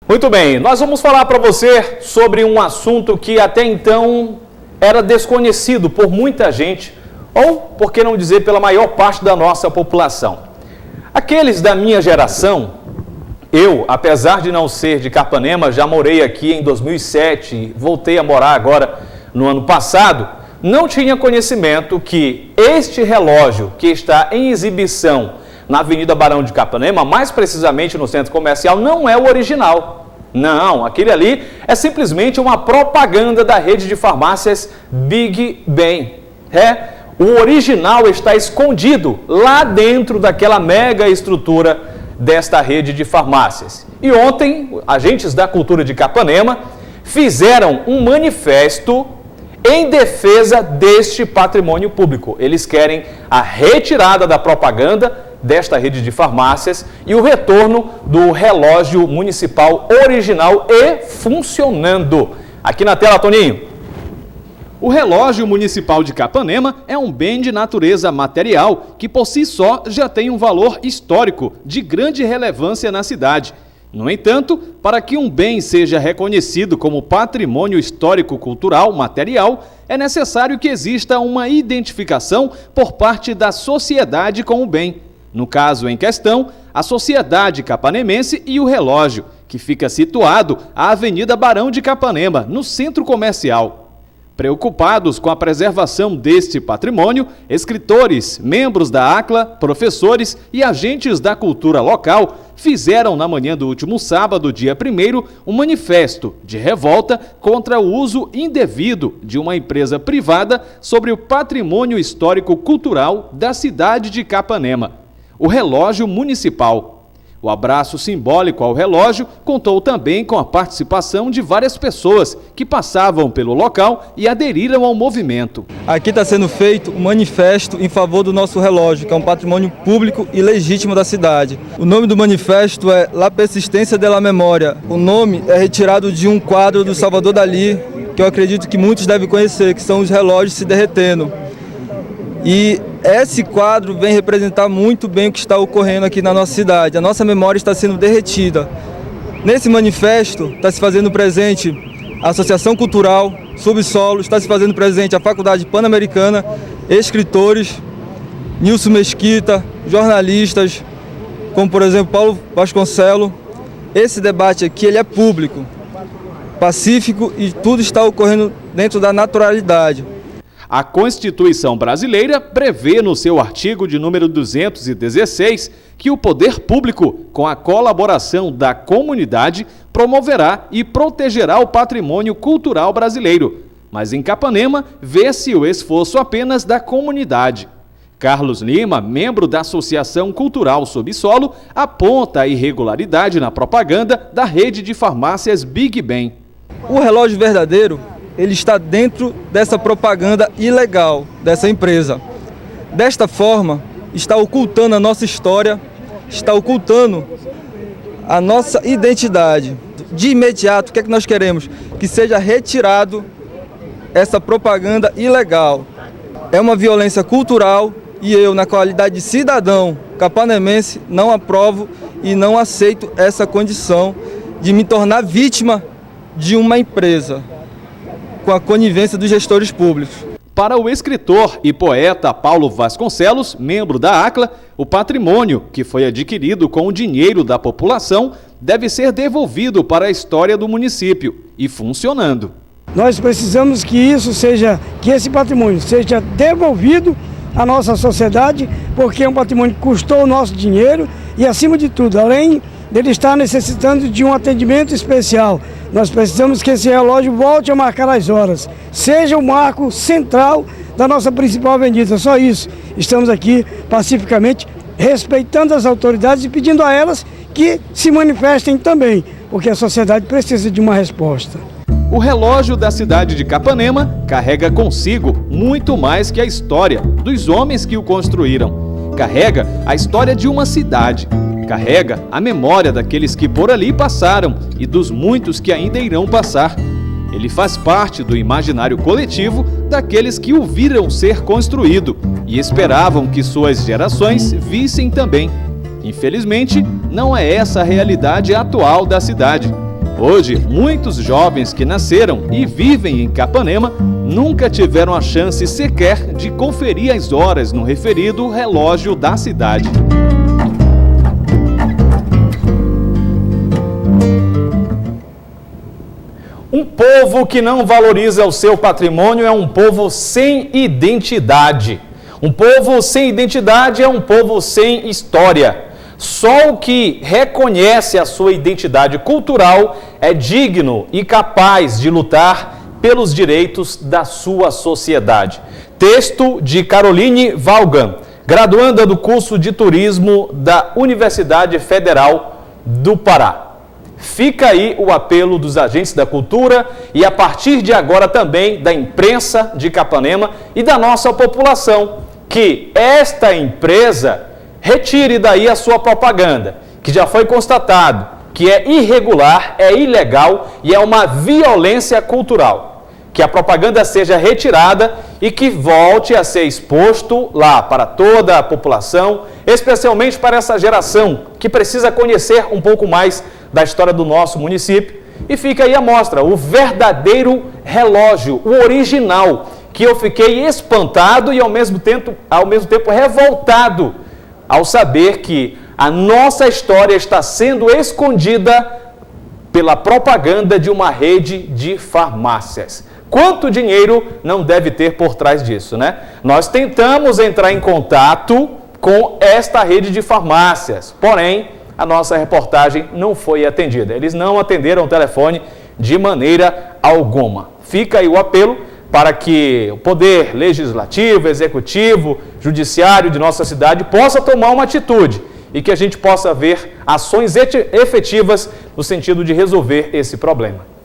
Muito bem, nós vamos falar para você sobre um assunto que até então era desconhecido por muita gente, ou, por que não dizer, pela maior parte da nossa população. Aqueles da minha geração, eu, apesar de não ser de Capanema, já morei aqui em 2007, voltei a morar agora no ano passado, não tinha conhecimento que este relógio que está em exibição na Avenida Barão de Capanema, mais precisamente no centro comercial, não é o original. Não, aquele ali é simplesmente uma propaganda da rede de farmácias Big Ben. O original está escondido lá dentro daquela mega estrutura desta rede de farmácias. E ontem, agentes da cultura de Capanema fizeram um manifesto em defesa deste patrimônio público. Eles querem a retirada da propaganda desta rede de farmácias e o retorno do relógio municipal original e funcionando. Aqui na tela, Toninho. O relógio municipal de Capanema é um bem de natureza material que por si só já tem um valor histórico de grande relevância na cidade. No entanto, para que um bem seja reconhecido como patrimônio histórico-cultural material, é necessário que exista uma identificação por parte da sociedade com o bem. No caso em questão, a Sociedade Capanemense e o relógio, que fica situado à Avenida Barão de Capanema, no centro comercial. Preocupados com a preservação deste patrimônio, escritores, membros da ACLA, professores e agentes da cultura local fizeram na manhã do último sábado, dia 1º, um manifesto de revolta contra o uso indevido de uma empresa privada sobre o patrimônio histórico-cultural da cidade de Capanema, o relógio municipal. O abraço simbólico ao relógio contou também com a participação de várias pessoas que passavam pelo local e aderiram ao movimento. Aqui está sendo feito um manifesto em favor do nosso relógio, que é um patrimônio público e legítimo da cidade. O nome do manifesto é La Persistência de la Memória. O nome é retirado de um quadro do Salvador Dalí, que eu acredito que muitos devem conhecer, que são os relógios se derretendo. E esse quadro vem representar muito bem o que está ocorrendo aqui na nossa cidade. A nossa memória está sendo derretida. Nesse manifesto está se fazendo presente a Associação Cultural Subsolo, está se fazendo presente a Faculdade Pan-Americana, escritores, Nilson Mesquita, jornalistas, como por exemplo Paulo Vasconcelos. Esse debate aqui ele é público, pacífico e tudo está ocorrendo dentro da naturalidade. A Constituição brasileira prevê no seu artigo de número 216 que o poder público, com a colaboração da comunidade, promoverá e protegerá o patrimônio cultural brasileiro. Mas em Capanema, vê-se o esforço apenas da comunidade. Carlos Lima, membro da Associação Cultural Subsolo, aponta a irregularidade na propaganda da rede de farmácias Big Ben. O relógio verdadeiro ele está dentro dessa propaganda ilegal dessa empresa. Desta forma, está ocultando a nossa história, está ocultando a nossa identidade. De imediato, o que é que nós queremos? Que seja retirado essa propaganda ilegal. É uma violência cultural e eu, na qualidade de cidadão capanemense, não aprovo e não aceito essa condição de me tornar vítima de uma empresa, com a conivência dos gestores públicos. Para o escritor e poeta Paulo Vasconcelos, membro da ACLA, o patrimônio, que foi adquirido com o dinheiro da população, deve ser devolvido para a história do município e funcionando. Nós precisamos que esse patrimônio seja devolvido à nossa sociedade, porque é um patrimônio que custou o nosso dinheiro e, acima de tudo, além dele estar necessitando de um atendimento especial, nós precisamos que esse relógio volte a marcar as horas, seja o marco central da nossa principal avenida. Só isso. Estamos aqui pacificamente respeitando as autoridades e pedindo a elas que se manifestem também, porque a sociedade precisa de uma resposta. O relógio da cidade de Capanema carrega consigo muito mais que a história dos homens que o construíram. Carrega a história de uma cidade. Carrega a memória daqueles que por ali passaram e dos muitos que ainda irão passar. Ele faz parte do imaginário coletivo daqueles que o viram ser construído e esperavam que suas gerações vissem também. Infelizmente, não é essa a realidade atual da cidade. Hoje, muitos jovens que nasceram e vivem em Capanema nunca tiveram a chance sequer de conferir as horas no referido relógio da cidade. Um povo que não valoriza o seu patrimônio é um povo sem identidade. Um povo sem identidade é um povo sem história. Só o que reconhece a sua identidade cultural é digno e capaz de lutar pelos direitos da sua sociedade. Texto de Caroline Valgan, graduanda do curso de turismo da Universidade Federal do Pará. Fica aí o apelo dos agentes da cultura e, a partir de agora, também da imprensa de Capanema e da nossa população, que esta empresa retire daí a sua propaganda, que já foi constatado que é irregular, é ilegal e é uma violência cultural. Que a propaganda seja retirada e que volte a ser exposto lá para toda a população, especialmente para essa geração que precisa conhecer um pouco mais da história do nosso município. E fica aí a mostra, o verdadeiro relógio, o original, que eu fiquei espantado e ao mesmo tempo revoltado ao saber que a nossa história está sendo escondida pela propaganda de uma rede de farmácias. Quanto dinheiro não deve ter por trás disso, né? Nós tentamos entrar em contato com esta rede de farmácias, porém, a nossa reportagem não foi atendida. Eles não atenderam o telefone de maneira alguma. Fica aí o apelo para que o poder legislativo, executivo, judiciário de nossa cidade possa tomar uma atitude e que a gente possa ver ações efetivas no sentido de resolver esse problema.